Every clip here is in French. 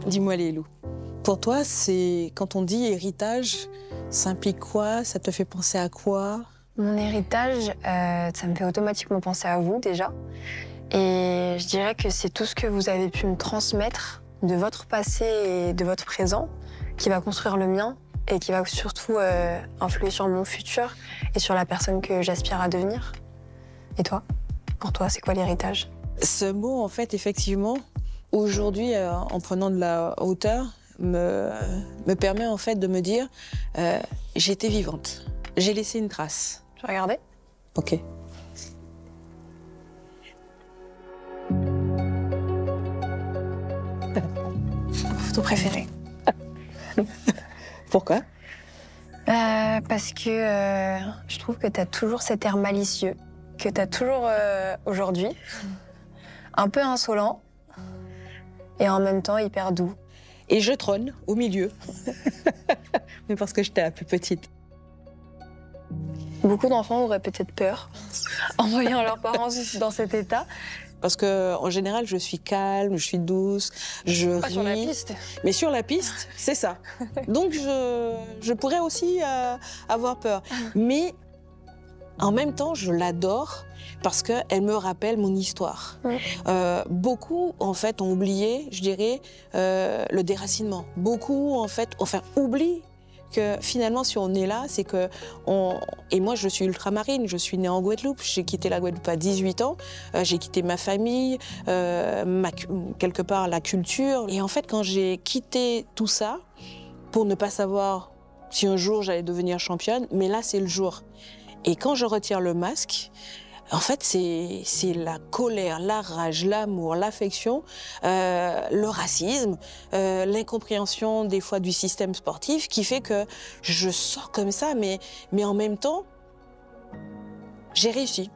Dis-moi Lélou, pour toi, c'est quand on dit héritage, ça implique quoi? Ça te fait penser à quoi? Mon héritage, ça me fait automatiquement penser à vous déjà. Et je dirais que c'est tout ce que vous avez pu me transmettre de votre passé et de votre présent qui va construire le mien et qui va surtout influer sur mon futur et sur la personne que j'aspire à devenir. Et toi? Pour toi, c'est quoi l'héritage? Ce mot, en fait, effectivement, aujourd'hui, en prenant de la hauteur, me permet en fait de me dire j'étais vivante, j'ai laissé une trace. Tu vas regarder? Ok. Photo préférée? Pourquoi? Parce que je trouve que tu as toujours cet air malicieux, que tu as toujours aujourd'hui, un peu insolent et en même temps hyper doux. Et je trône au milieu, mais parce que j'étais la plus petite. Beaucoup d'enfants auraient peut-être peur en voyant leurs parents dans cet état. Parce que en général, je suis calme, je suis douce, je ris. Pas sur la piste. Mais sur la piste, c'est ça. Donc je pourrais aussi avoir peur. Mais en même temps, je l'adore parce qu'elle me rappelle mon histoire. Beaucoup, en fait, ont oublié, je dirais, le déracinement. Beaucoup, en fait, oublient que finalement, si on est là, c'est que... Et moi, je suis ultramarine, je suis née en Guadeloupe, j'ai quitté la Guadeloupe à 18 ans, j'ai quitté ma famille, quelque part la culture. Et en fait, quand j'ai quitté tout ça, pour ne pas savoir si un jour j'allais devenir championne, mais là, c'est le jour. Et quand je retire le masque, en fait, c'est la colère, la rage, l'amour, l'affection, le racisme, l'incompréhension des fois du système sportif qui fait que je sors comme ça, mais en même temps, j'ai réussi.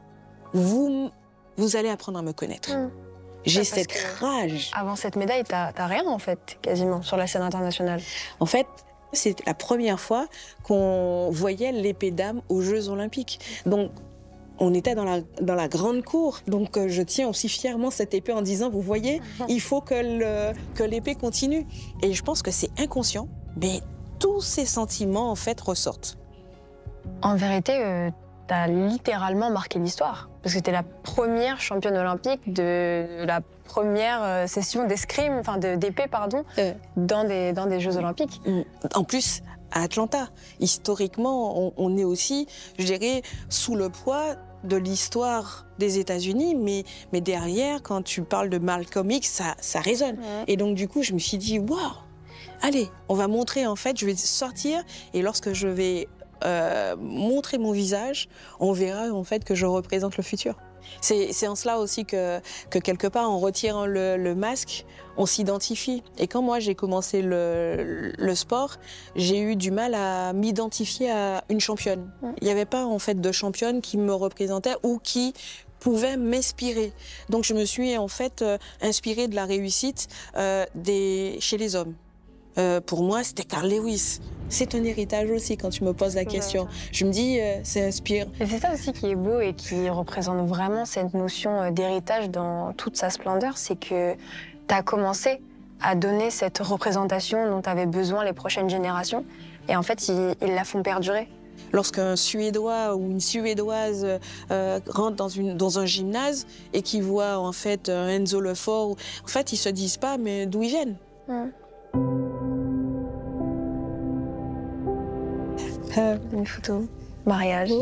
Vous allez apprendre à me connaître. J'ai cette rage. Avant cette médaille, t'as rien en fait, quasiment, sur la scène internationale. En fait, c'est la première fois qu'on voyait l'épée d'âme aux Jeux Olympiques. Donc, on était dans la grande cour, donc je tiens aussi fièrement cette épée en disant, vous voyez, il faut que l'épée continue. Et je pense que c'est inconscient, mais tous ces sentiments, en fait, ressortent. En vérité, t'as littéralement marqué l'histoire, parce que t'es la première championne olympique de la première session d'escrime, enfin d'épée, pardon, dans des Jeux Olympiques. En plus, à Atlanta, historiquement, on est aussi, je dirais, sous le poids de l'histoire des États-Unis, mais derrière, quand tu parles de Malcolm X, ça résonne. Et donc, du coup, je me suis dit, waouh, allez, on va montrer, en fait, je vais sortir, et lorsque je vais montrer mon visage, on verra, en fait, que je représente le futur. C'est en cela aussi que quelque part, en retirant le masque, on s'identifie. Et quand moi, j'ai commencé le sport, j'ai eu du mal à m'identifier à une championne. Il n'y avait pas, en fait, de championne qui me représentait ou qui pouvait m'inspirer. Donc, je me suis, en fait, inspirée de la réussite chez les hommes. Pour moi, c'était Carl Lewis. C'est un héritage aussi quand tu me poses la question. Je me dis, c'est inspire. Et c'est ça aussi qui est beau et qui représente vraiment cette notion d'héritage dans toute sa splendeur, c'est que tu as commencé à donner cette représentation dont avaient besoin les prochaines générations. Et en fait, ils la font perdurer. Lorsqu'un Suédois ou une Suédoise rentre dans un gymnase et qu'il voit en fait Enzo Lefort, en fait, ils se disent pas, mais d'où ils viennent. Une photo. Mariage.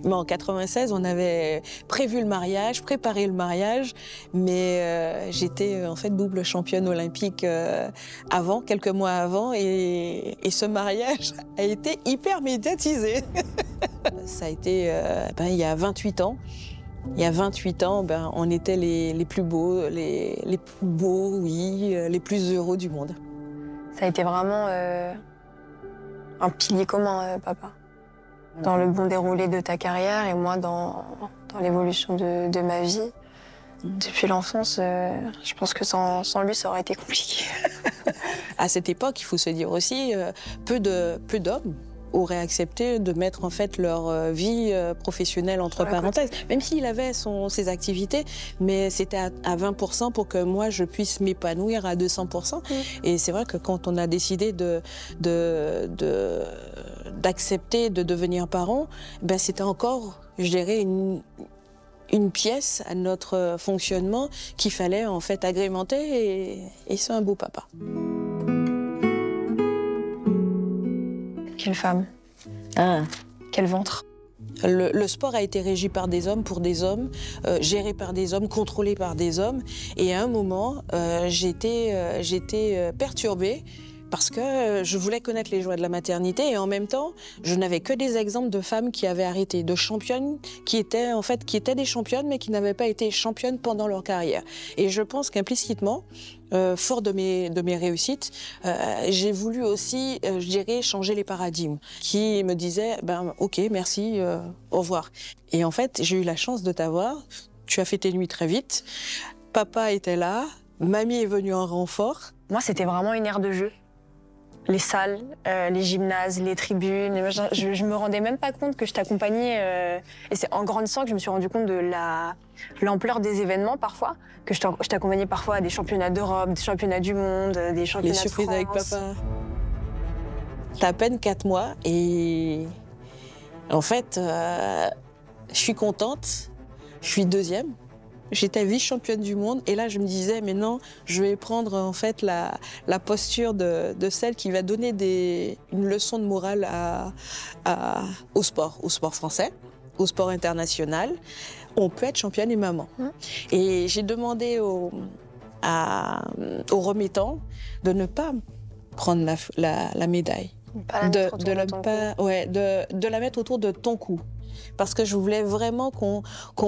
Mais en 96, on avait prévu le mariage, préparé le mariage, mais j'étais en fait double championne olympique quelques mois avant, et ce mariage a été hyper médiatisé. Ça a été il y a 28 ans. Il y a 28 ans, on était les plus beaux, les plus beaux, oui, les plus heureux du monde. Ça a été vraiment un pilier commun, papa. Dans le bon déroulé de ta carrière et moi dans l'évolution de ma vie. Depuis l'enfance, je pense que sans lui, ça aurait été compliqué. À cette époque, il faut se dire aussi, peu d'hommes auraient accepté de mettre en fait leur vie professionnelle entre parenthèses, même s'il avait ses activités, mais c'était à 20% pour que moi je puisse m'épanouir à 200%. Et c'est vrai que quand on a décidé d'accepter de devenir parent, ben c'était encore, je dirais, une pièce à notre fonctionnement qu'il fallait en fait agrémenter, et c'est un beau papa. Quelle femme. Quel ventre. Le sport a été régi par des hommes, pour des hommes, géré par des hommes, contrôlé par des hommes. Et à un moment, j'étais perturbée parce que je voulais connaître les joies de la maternité, et en même temps, je n'avais que des exemples de femmes qui avaient arrêté, de championnes qui étaient des championnes, mais qui n'avaient pas été championnes pendant leur carrière. Et je pense qu'implicitement, fort de mes réussites, j'ai voulu aussi, je dirais, changer les paradigmes, qui me disaient, ok, merci, au revoir. Et en fait, j'ai eu la chance de t'avoir. Tu as fait tes nuits très vite. Papa était là, mamie est venue en renfort. Moi, c'était vraiment une aire de jeu. Les salles, les gymnases, les tribunes, je me rendais même pas compte que je t'accompagnais. Et c'est en grandissant que je me suis rendu compte de l'ampleur des événements parfois, que je t'accompagnais parfois à des championnats d'Europe, des championnats du monde, des championnats de France. Les surprises avec papa. T'as à peine 4 mois et en fait, je suis contente, je suis deuxième. J'étais vice-championne du monde, et là je me disais, mais non, je vais prendre en fait la posture de celle qui va donner une leçon de morale au sport français, au sport international. On peut être championne et maman. Et j'ai demandé aux remettants de ne pas prendre la médaille, de la mettre autour de ton cou, parce que je voulais vraiment qu'on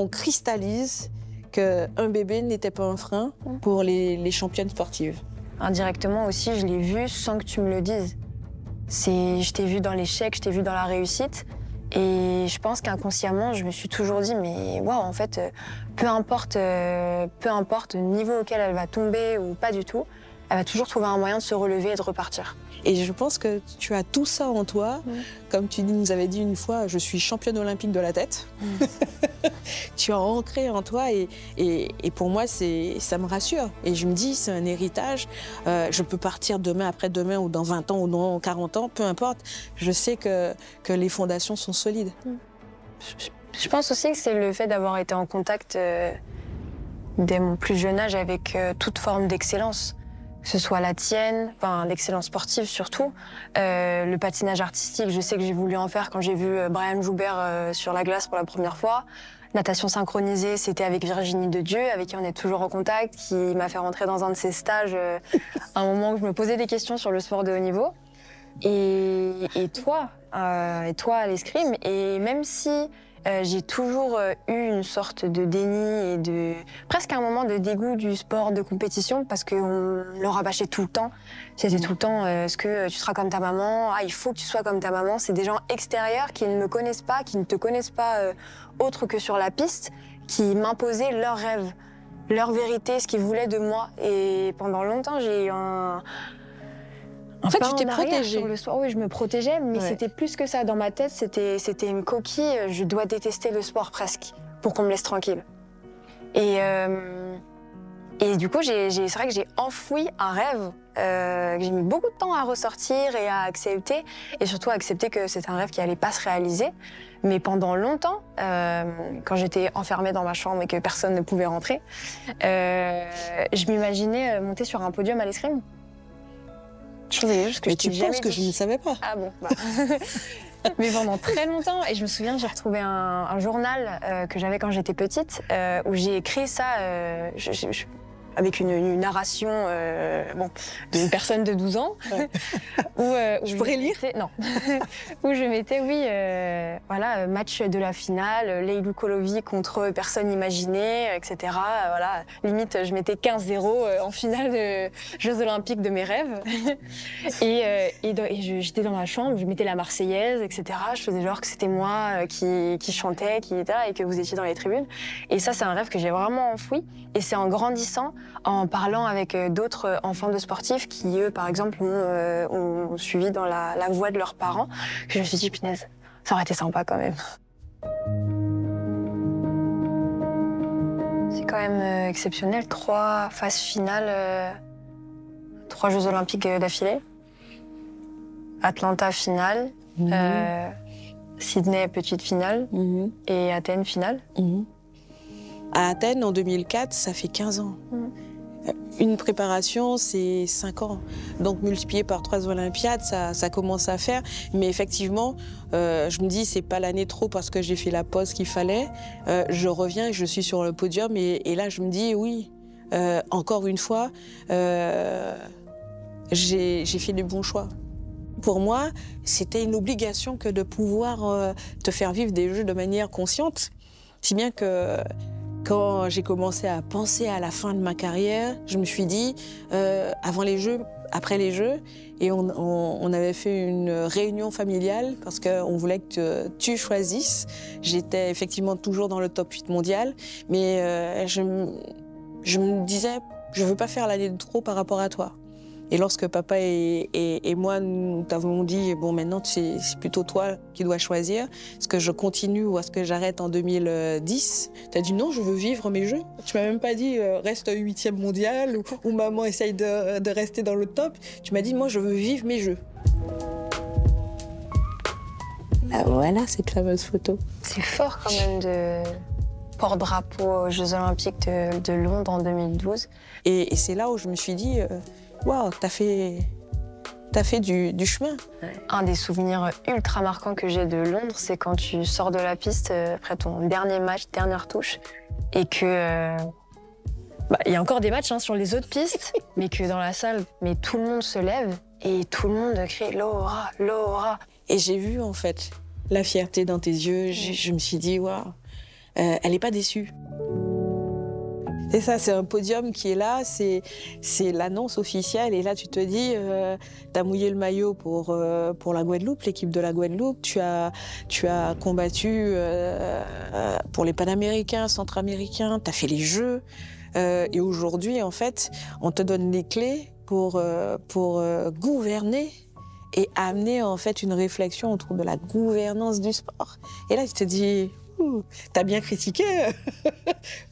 cristallise qu'un bébé n'était pas un frein pour les championnes sportives. Indirectement aussi, je l'ai vu sans que tu me le dises. Je t'ai vu dans l'échec, je t'ai vu dans la réussite. Et je pense qu'inconsciemment, je me suis toujours dit, mais waouh, en fait, peu importe le niveau auquel elle va tomber ou pas du tout, elle va toujours trouver un moyen de se relever et de repartir. Et je pense que tu as tout ça en toi. Comme tu nous avais dit une fois, je suis championne olympique de la tête. Tu as ancré en toi, et pour moi, ça me rassure. Et je me dis, c'est un héritage. Je peux partir demain, après-demain, ou dans 20 ans, ou dans 40 ans, peu importe. Je sais que les fondations sont solides. Je pense aussi que c'est le fait d'avoir été en contact dès mon plus jeune âge avec toute forme d'excellence. Que ce soit la tienne, enfin l'excellence sportive surtout, le patinage artistique, je sais que j'ai voulu en faire quand j'ai vu Brian Joubert sur la glace pour la première fois. Natation synchronisée, c'était avec Virginie Dedieu, avec qui on est toujours en contact, qui m'a fait rentrer dans un de ses stages à un moment où je me posais des questions sur le sport de haut niveau. Et toi à l'escrime, et même si j'ai toujours eu une sorte de déni et presque un moment de dégoût du sport de compétition, parce qu'on le rabâchait tout le temps. C'était tout le temps, est-ce que tu seras comme ta maman? Ah, il faut que tu sois comme ta maman. C'est des gens extérieurs qui ne me connaissent pas, qui ne te connaissent pas autre que sur la piste, qui m'imposaient leurs rêves, leur vérité, ce qu'ils voulaient de moi. Et pendant longtemps, j'ai eu En fait, tu t'es protégée. Sur le sport. Oui, je me protégeais, mais c'était plus que ça. Dans ma tête, c'était une coquille. Je dois détester le sport presque pour qu'on me laisse tranquille. Et du coup, c'est vrai que j'ai enfoui un rêve que j'ai mis beaucoup de temps à ressortir et à accepter. Et surtout à accepter que c'était un rêve qui allait pas se réaliser. Mais pendant longtemps, quand j'étais enfermée dans ma chambre et que personne ne pouvait rentrer, je m'imaginais monter sur un podium à l'escrime. Je pense que je ne savais pas. Ah bon, mais pendant très longtemps, et je me souviens, j'ai retrouvé un journal que j'avais quand j'étais petite, où j'ai écrit ça avec une narration d'une personne de 12 ans. Où je pourrais lire? Non. Où je mettais, match de la finale, Leïlou Kolovi contre personne imaginée, etc. Voilà, limite, je mettais 15-0 en finale de Jeux Olympiques de mes rêves. J'étais dans ma chambre, je mettais la Marseillaise, etc. Je faisais genre que c'était moi qui chantais, et que vous étiez dans les tribunes. Et ça, c'est un rêve que j'ai vraiment enfoui. Et c'est en grandissant en parlant avec d'autres enfants de sportifs qui, eux, par exemple, ont suivi dans la voie de leurs parents, que je me suis dit, punaise, ça aurait été sympa quand même. C'est quand même exceptionnel, 3 phases finales, 3 Jeux Olympiques d'affilée. Atlanta finale, Sydney petite finale et Athènes finale. À Athènes, en 2004, ça fait 15 ans. Une préparation, c'est 5 ans. Donc, multiplié par 3 Olympiades, ça commence à faire. Mais effectivement, je me dis, c'est pas l'année trop parce que j'ai fait la pause qu'il fallait. Je reviens et je suis sur le podium. Et là, je me dis, oui, encore une fois, j'ai fait les bons choix. Pour moi, c'était une obligation que de pouvoir te faire vivre des jeux de manière consciente. Si bien que quand j'ai commencé à penser à la fin de ma carrière, je me suis dit, avant les Jeux, après les Jeux, et on avait fait une réunion familiale parce qu'on voulait que tu choisisses. J'étais effectivement toujours dans le top 8 mondial, mais je me disais, je ne veux pas faire l'année de trop par rapport à toi. Et lorsque papa et moi, nous t'avons dit, bon, maintenant, c'est plutôt toi qui dois choisir. Est-ce que je continue ou est-ce que j'arrête en 2010 ? Tu as dit non, je veux vivre mes Jeux. Tu m'as même pas dit, reste 8e mondial ou maman essaye de rester dans le top. Tu m'as dit, moi, je veux vivre mes Jeux. Ah, voilà cette fameuse photo. C'est fort quand même de porte-drapeau aux Jeux Olympiques de Londres en 2012. Et c'est là où je me suis dit, waouh, t'as fait du chemin. Un des souvenirs ultra marquants que j'ai de Londres, c'est quand tu sors de la piste après ton dernier match, dernière touche, et que... il y a encore des matchs sur les autres pistes, mais que dans la salle, tout le monde se lève et tout le monde crie « Laura, Laura ». Et j'ai vu en fait la fierté dans tes yeux, je me suis dit, waouh, elle n'est pas déçue. Et ça, c'est un podium qui est là, c'est l'annonce officielle. Et là, tu te dis, tu as mouillé le maillot pour la Guadeloupe, l'équipe de la Guadeloupe. Tu as combattu pour les Panaméricains, Centra-Américains, tu as fait les Jeux. Et aujourd'hui, en fait, on te donne les clés pour gouverner et amener en fait une réflexion autour de la gouvernance du sport. Et là, tu te dis... T'as bien critiqué.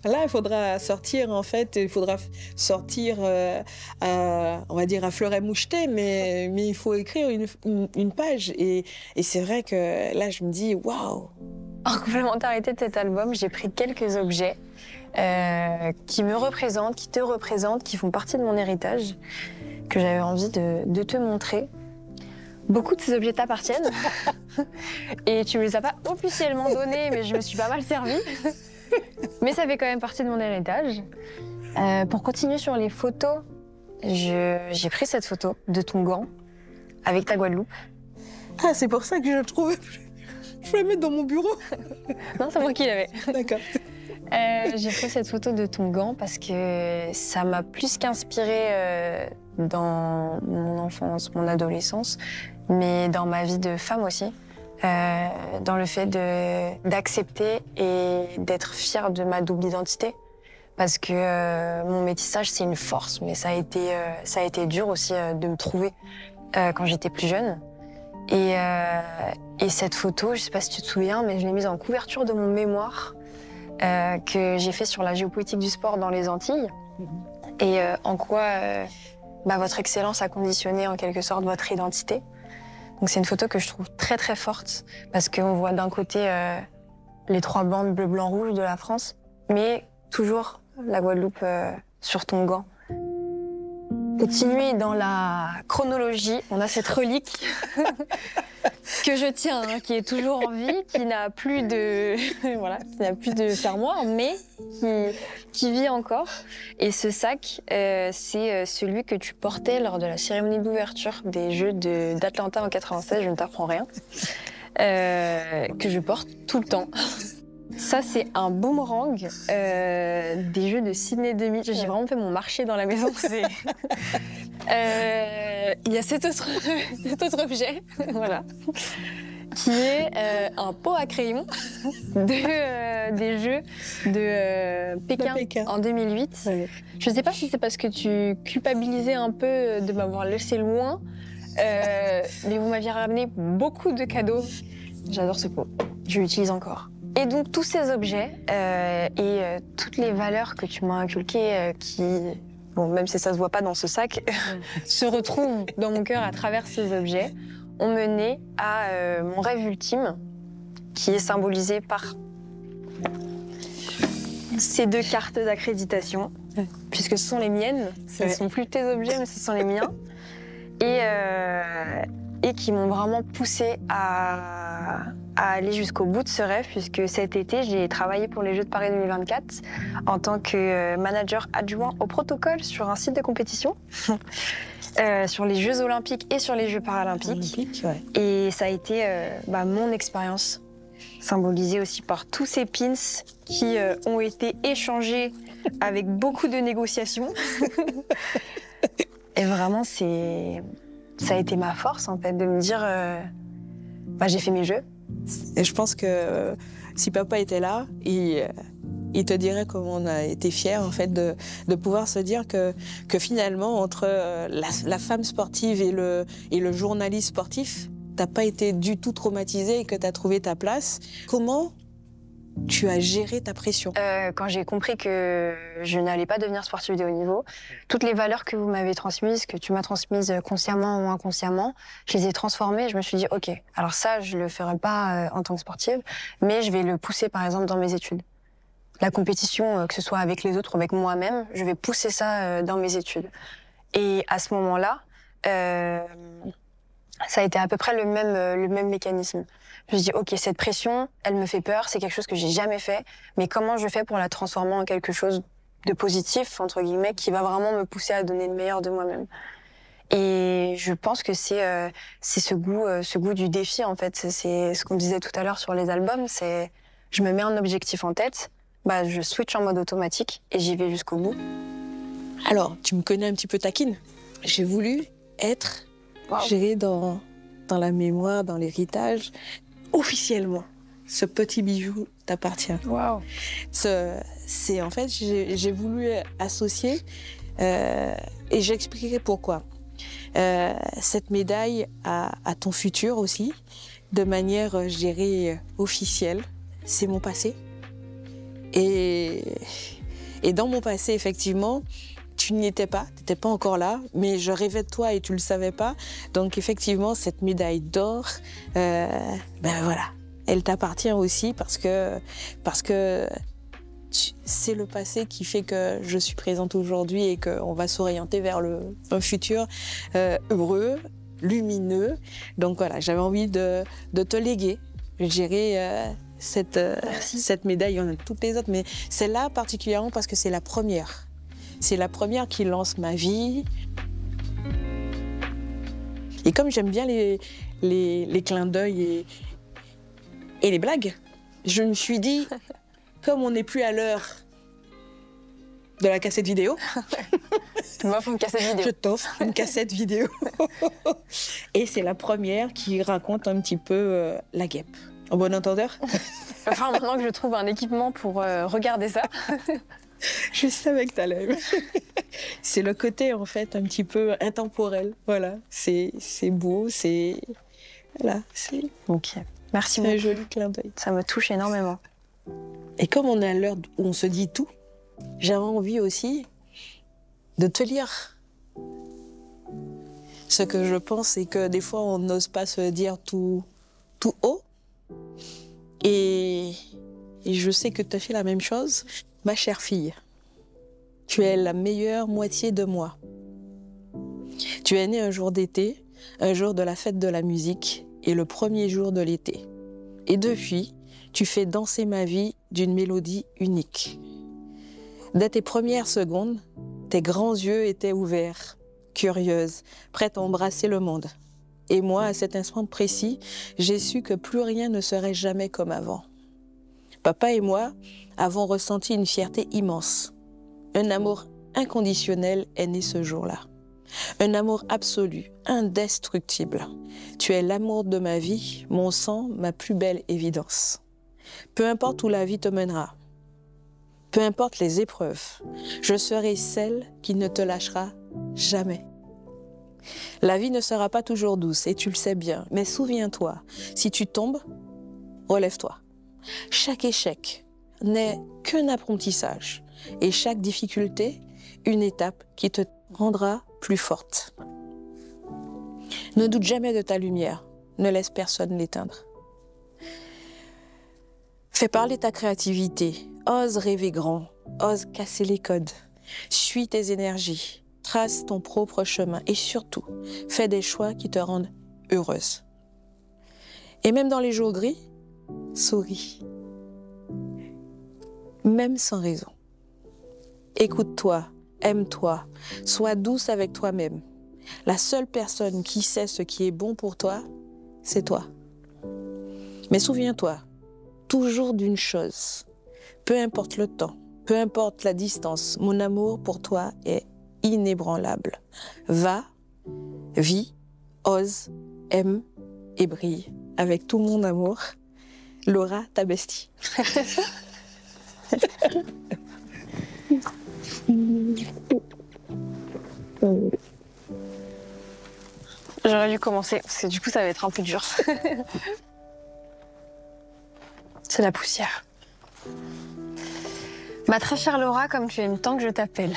Là, il faudra sortir, on va dire à fleuret moucheté, mais il faut écrire une page. Et c'est vrai que là, je me dis, waouh. En complémentarité de cet album, j'ai pris quelques objets qui me représentent, qui te représentent, qui font partie de mon héritage, que j'avais envie de te montrer. Beaucoup de ces objets t'appartiennent et tu me les as pas officiellement donnés, mais je me suis pas mal servie. Mais ça fait quand même partie de mon héritage. Pour continuer sur les photos, j'ai pris cette photo de ton gant avec ta Guadeloupe. Ah, c'est pour ça que je le trouvais. Je vais la mettre dans mon bureau. Non, c'est moi qui l'avais. D'accord. J'ai pris cette photo de ton gant parce que ça m'a plus qu'inspirée dans mon enfance, mon adolescence, mais dans ma vie de femme aussi, dans le fait d'accepter et d'être fière de ma double identité. Parce que mon métissage, c'est une force, mais ça a été dur aussi de me trouver quand j'étais plus jeune. Et cette photo, je sais pas si tu te souviens, mais je l'ai mise en couverture de mon mémoire que j'ai fait sur la géopolitique du sport dans les Antilles. Et en quoi votre excellence a conditionné en quelque sorte votre identité. Donc c'est une photo que je trouve très très forte parce qu'on voit d'un côté les 3 bandes bleu, blanc, rouge de la France, mais toujours la Guadeloupe sur ton gant. Continuer dans la chronologie, on a cette relique que je tiens, qui est toujours en vie, qui n'a plus de qui n'a plus de fermoir, mais qui vit encore. Et ce sac, c'est celui que tu portais lors de la cérémonie d'ouverture des Jeux d'Atlanta en 96. Je ne t'apprends rien, que je porte tout le temps. Ça, c'est un boomerang des Jeux de Sydney 2000. J'ai vraiment fait mon marché dans la maison. Il y a cet autre objet, voilà. qui est un pot à crayon des Jeux de Pékin en 2008. Ouais. Je ne sais pas si c'est parce que tu culpabilisais un peu de m'avoir laissé loin, mais vous m'aviez ramené beaucoup de cadeaux. J'adore ce pot, je l'utilise encore. Et donc tous ces objets et toutes les valeurs que tu m'as inculquées qui... Bon, même si ça se voit pas dans ce sac, se retrouvent dans mon cœur à travers ces objets, ont mené à mon rêve ultime, qui est symbolisé par ces 2 cartes d'accréditation, puisque ce sont les miennes, ce ne sont plus tes objets, mais ce sont les miens, et qui m'ont vraiment poussée à aller jusqu'au bout de ce rêve, puisque cet été, j'ai travaillé pour les Jeux de Paris 2024 en tant que manager adjoint au protocole sur un site de compétition, sur les Jeux olympiques et sur les Jeux paralympiques. Ouais. Et ça a été mon expérience, symbolisée aussi par tous ces pins qui ont été échangés avec beaucoup de négociations. Et vraiment, ça a été ma force, en fait, de me dire j'ai fait mes jeux. Et je pense que si papa était là, il te dirait comment on a été fiers en fait de pouvoir se dire que finalement entre la femme sportive et le journaliste sportif, t'as pas été du tout traumatisée et que t'as trouvé ta place. Comment tu as géré ta pression? Quand j'ai compris que je n'allais pas devenir sportive de haut niveau, toutes les valeurs que vous m'avez transmises, que tu m'as transmises consciemment ou inconsciemment, je les ai transformées. Je me suis dit, ok, alors ça, je le ferai pas en tant que sportive, mais je vais le pousser par exemple dans mes études. La compétition, que ce soit avec les autres ou avec moi-même, je vais pousser ça dans mes études. Et à ce moment-là, ça a été à peu près le même mécanisme. Je me suis dit, ok, cette pression, elle me fait peur, c'est quelque chose que j'ai jamais fait, mais comment je fais pour la transformer en quelque chose de positif, entre guillemets, qui va vraiment me pousser à donner le meilleur de moi-même. Et je pense que c'est ce goût du défi, en fait. C'est ce qu'on disait tout à l'heure sur les albums, c'est je me mets un objectif en tête, je switch en mode automatique et j'y vais jusqu'au bout. Alors, tu me connais un petit peu taquine. J'ai voulu être gérée dans la mémoire, dans l'héritage. Officiellement, ce petit bijou t'appartient. Waouh. C'est en fait, j'ai voulu associer et j'expliquerai pourquoi. Cette médaille à ton futur aussi, de manière, je dirais, officielle. C'est mon passé. Et dans mon passé, effectivement, tu n'y étais pas, tu n'étais pas encore là, mais je rêvais de toi et tu ne le savais pas. Donc effectivement, cette médaille d'or, voilà, elle t'appartient aussi parce que c'est le passé qui fait que je suis présente aujourd'hui et qu'on va s'orienter vers un futur heureux, lumineux. Donc voilà, j'avais envie de te léguer, je dirais, cette médaille. Il y en a toutes les autres, mais celle-là particulièrement parce que c'est la première. C'est la première qui lance ma vie. Et comme j'aime bien les clins d'œil et les blagues, je me suis dit, comme on n'est plus à l'heure de la cassette vidéo, tu m'offres une cassette vidéo. Je t'offre une cassette vidéo. Et c'est la première qui raconte un petit peu la guêpe. En bon entendeur. Enfin, maintenant que je trouve un équipement pour regarder ça. Je savais que t'allais. C'est le côté, en fait, un petit peu intemporel. Voilà, c'est beau, c'est... Voilà, c'est... Ok, merci beaucoup. Un joli clin d'œil. Ça me touche énormément. Et comme on est à l'heure où on se dit tout, j'avais envie aussi de te lire. Ce que je pense, c'est que des fois, on n'ose pas se dire tout haut. Et je sais que tu as fait la même chose. Ma chère fille, tu es la meilleure moitié de moi. Tu es née un jour d'été, un jour de la fête de la musique et le premier jour de l'été. Et depuis, tu fais danser ma vie d'une mélodie unique. Dès tes premières secondes, tes grands yeux étaient ouverts, curieuse, prête à embrasser le monde. Et moi, à cet instant précis, j'ai su que plus rien ne serait jamais comme avant. Papa et moi avons ressenti une fierté immense. Un amour inconditionnel est né ce jour-là. Un amour absolu, indestructible. Tu es l'amour de ma vie, mon sang, ma plus belle évidence. Peu importe où la vie te mènera, peu importe les épreuves, je serai celle qui ne te lâchera jamais. La vie ne sera pas toujours douce et tu le sais bien, mais souviens-toi, si tu tombes, relève-toi. Chaque échec n'est qu'un apprentissage et chaque difficulté, une étape qui te rendra plus forte. Ne doute jamais de ta lumière, ne laisse personne l'éteindre. Fais parler ta créativité, ose rêver grand, ose casser les codes, suis tes énergies, trace ton propre chemin et surtout, fais des choix qui te rendent heureuse. Et même dans les jours gris, souris, même sans raison. Écoute-toi, aime-toi, sois douce avec toi-même. La seule personne qui sait ce qui est bon pour toi, c'est toi. Mais souviens-toi, toujours d'une chose, peu importe le temps, peu importe la distance, mon amour pour toi est inébranlable. Va, vis, ose, aime et brille avec tout mon amour. Laura, ta bestie. J'aurais dû commencer, parce que du coup, ça va être un peu dur. C'est la poussière. Ma très chère Laura, comme tu aimes tant que je t'appelle.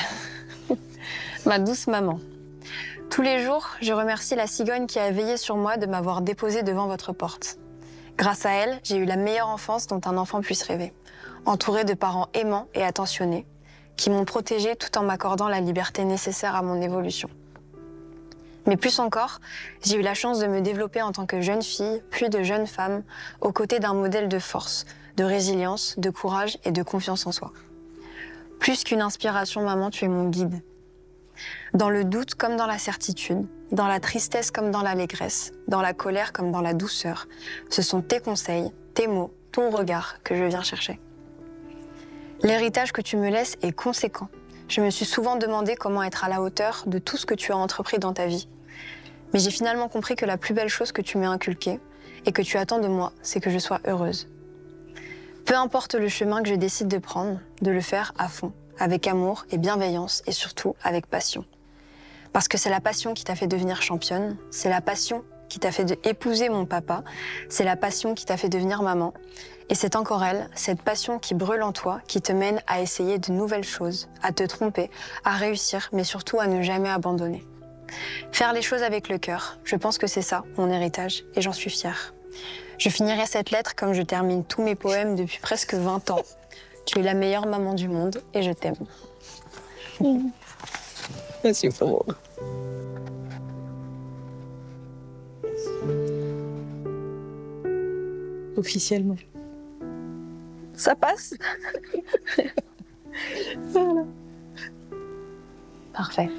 Ma douce maman. Tous les jours, je remercie la cigogne qui a veillé sur moi de m'avoir déposée devant votre porte. Grâce à elle, j'ai eu la meilleure enfance dont un enfant puisse rêver, entourée de parents aimants et attentionnés, qui m'ont protégée tout en m'accordant la liberté nécessaire à mon évolution. Mais plus encore, j'ai eu la chance de me développer en tant que jeune fille, puis de jeune femme, aux côtés d'un modèle de force, de résilience, de courage et de confiance en soi. Plus qu'une inspiration, maman, tu es mon guide. Dans le doute comme dans la certitude, dans la tristesse comme dans l'allégresse, dans la colère comme dans la douceur, ce sont tes conseils, tes mots, ton regard que je viens chercher. L'héritage que tu me laisses est conséquent. Je me suis souvent demandé comment être à la hauteur de tout ce que tu as entrepris dans ta vie. Mais j'ai finalement compris que la plus belle chose que tu m'as inculquée et que tu attends de moi, c'est que je sois heureuse. Peu importe le chemin que je décide de prendre, de le faire à fond, avec amour et bienveillance et surtout avec passion. Parce que c'est la passion qui t'a fait devenir championne, c'est la passion qui t'a fait épouser mon papa, c'est la passion qui t'a fait devenir maman. Et c'est encore elle, cette passion qui brûle en toi, qui te mène à essayer de nouvelles choses, à te tromper, à réussir, mais surtout à ne jamais abandonner. Faire les choses avec le cœur, je pense que c'est ça, mon héritage, et j'en suis fière. Je finirai cette lettre comme je termine tous mes poèmes depuis presque 20 ans. Tu es la meilleure maman du monde et je t'aime. Merci beaucoup. Officiellement. Ça passe? Parfait.